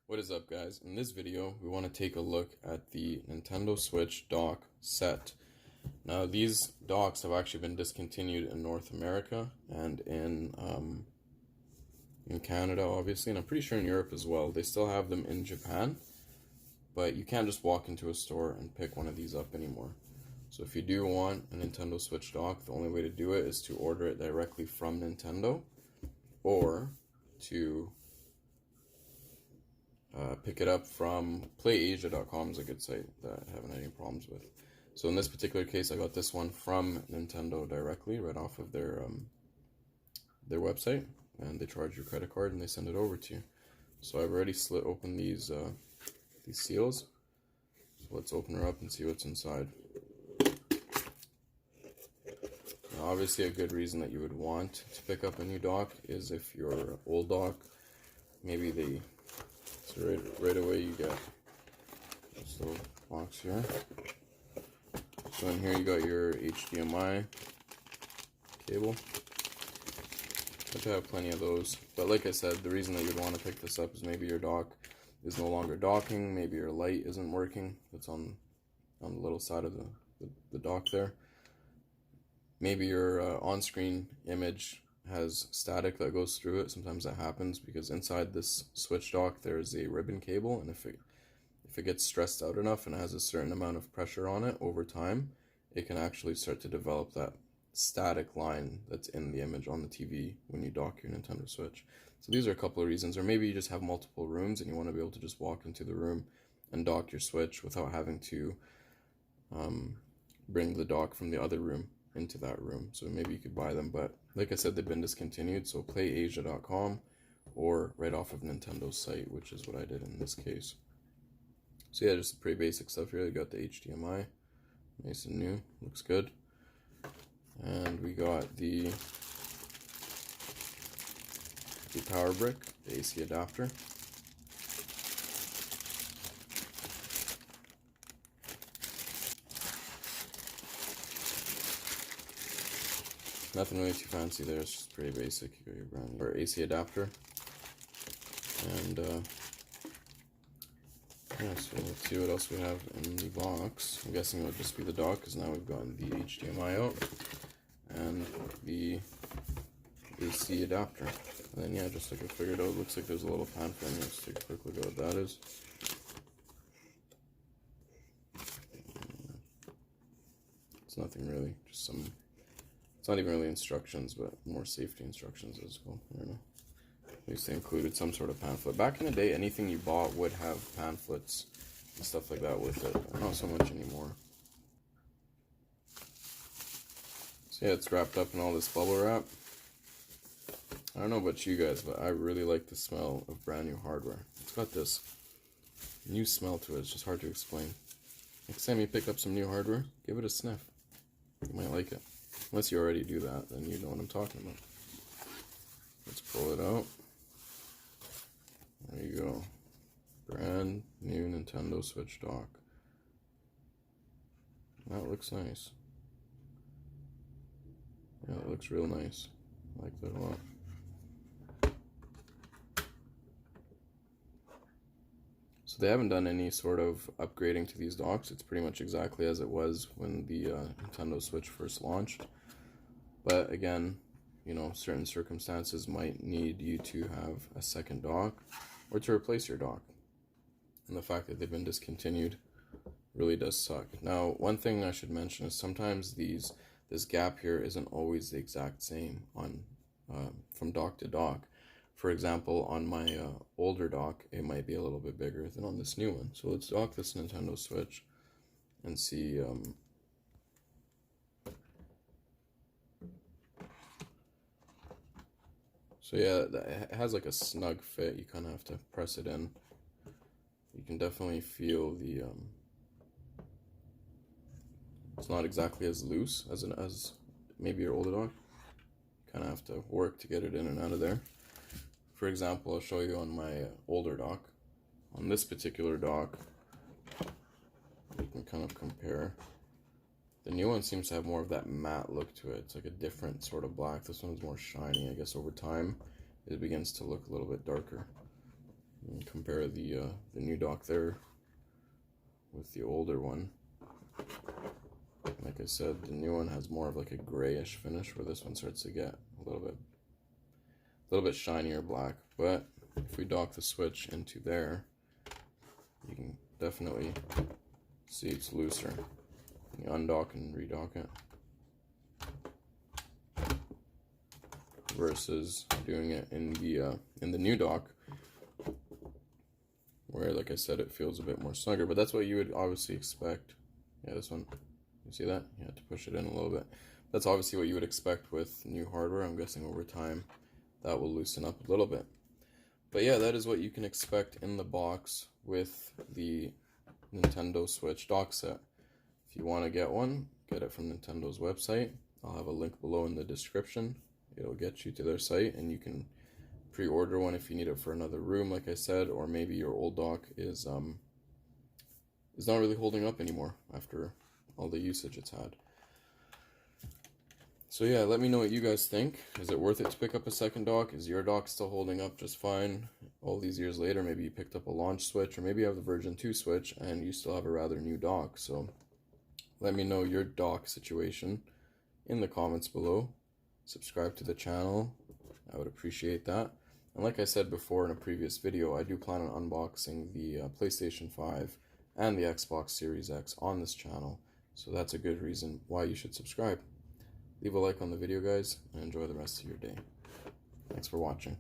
What is up, guys? In this video, we want to take a look at the Nintendo Switch dock set. Now, these docks have actually been discontinued in North America and in Canada, obviously, and I'm pretty sure in Europe as well. They still have them in Japan, but you can't just walk into a store and pick one of these up anymore. So if you do want a Nintendo Switch dock, the only way to do it is to order it directly from Nintendo or to pick it up from playasia.com is a good site that I haven't had any problems with. So in this particular case, I got this one from Nintendo directly, right off of their website, and they charge your credit card and they send it over to you. So I've already slit open these seals. So let's open her up and see what's inside. Now, obviously, a good reason that you would want to pick up a new dock is if your old dock, maybe they. So right away you get this little box here. So in here you got your HDMI cable. I have plenty of those. But like I said, the reason that you'd want to pick this up is maybe your dock is no longer docking, maybe your light isn't working. It's on the little side of the dock there. Maybe your on-screen image has static that goes through it. Sometimes that happens because inside this switch dock there's a ribbon cable, and if it gets stressed out enough and has a certain amount of pressure on it over time, it can actually start to develop that static line that's in the image on the TV when you dock your Nintendo Switch. So these are a couple of reasons. Or maybe you just have multiple rooms and you want to be able to just walk into the room and dock your Switch without having to bring the dock from the other room into that room. So maybe you could buy them, but like I said, they've been discontinued, so playasia.com or right off of Nintendo's site, which is what I did in this case. So yeah, just pretty basic stuff here. We got the HDMI, nice and new, looks good. And we got the power brick, the AC adapter. Nothing really too fancy there, it's just pretty basic. You got your brand new AC adapter. And yeah, so let's see what else we have in the box. I'm guessing it would just be the dock, because now we've gotten the HDMI out and the AC adapter. And then yeah, just like I figured out, looks like there's a little pan for me. Let's take a quick look at what that is. It's nothing really, just some. It's not even really instructions, but more safety instructions as well. I don't know. At least they included some sort of pamphlet. Back in the day, anything you bought would have pamphlets and stuff like that with it. Not so much anymore. So yeah, it's wrapped up in all this bubble wrap. I don't know about you guys, but I really like the smell of brand new hardware. It's got this new smell to it. It's just hard to explain. Next time you pick up some new hardware, give it a sniff. You might like it. Unless you already do that, then you know what I'm talking about. Let's pull it out. There you go. Brand new Nintendo Switch dock. That looks nice. Yeah, it looks real nice. I like that a lot. So they haven't done any sort of upgrading to these docks. It's pretty much exactly as it was when the Nintendo Switch first launched. But again, you know, certain circumstances might need you to have a second dock or to replace your dock. And the fact that they've been discontinued really does suck. Now, one thing I should mention is sometimes this gap here isn't always the exact same on from dock to dock. For example, on my older dock, it might be a little bit bigger than on this new one. So let's dock this Nintendo Switch and see. So yeah, it has like a snug fit. You kind of have to press it in. You can definitely feel the. It's not exactly as loose as maybe your older dock. You kind of have to work to get it in and out of there. For example, I'll show you on my older dock. On this particular dock, you can kind of compare. The new one seems to have more of that matte look to it. It's like a different sort of black. This one's more shiny. I guess over time, it begins to look a little bit darker. And compare the new dock there with the older one. Like I said, the new one has more of like a grayish finish, where this one starts to get a little bit shinier black. But if we dock the switch into there, you can definitely see it's looser. You undock and redock it, versus doing it in the new dock, where, like I said, it feels a bit more snugger. But that's what you would obviously expect. Yeah, this one, you see that? You have to push it in a little bit. That's obviously what you would expect with new hardware. I'm guessing over time that will loosen up a little bit. But yeah, that is what you can expect in the box with the Nintendo Switch dock set. If you want to get one, get it from Nintendo's website. I'll have a link below in the description. It'll get you to their site, and you can pre-order one if you need it for another room, like I said, or maybe your old dock is not really holding up anymore after all the usage it's had. So yeah, let me know what you guys think. Is it worth it to pick up a second dock? Is your dock still holding up just fine all these years later? Maybe you picked up a launch Switch, or maybe you have the version 2 Switch and you still have a rather new dock. So let me know your dock situation in the comments below. Subscribe to the channel. I would appreciate that. And like I said before in a previous video, I do plan on unboxing the PlayStation 5 and the Xbox Series X on this channel. So that's a good reason why you should subscribe. Leave a like on the video, guys, and enjoy the rest of your day. Thanks for watching.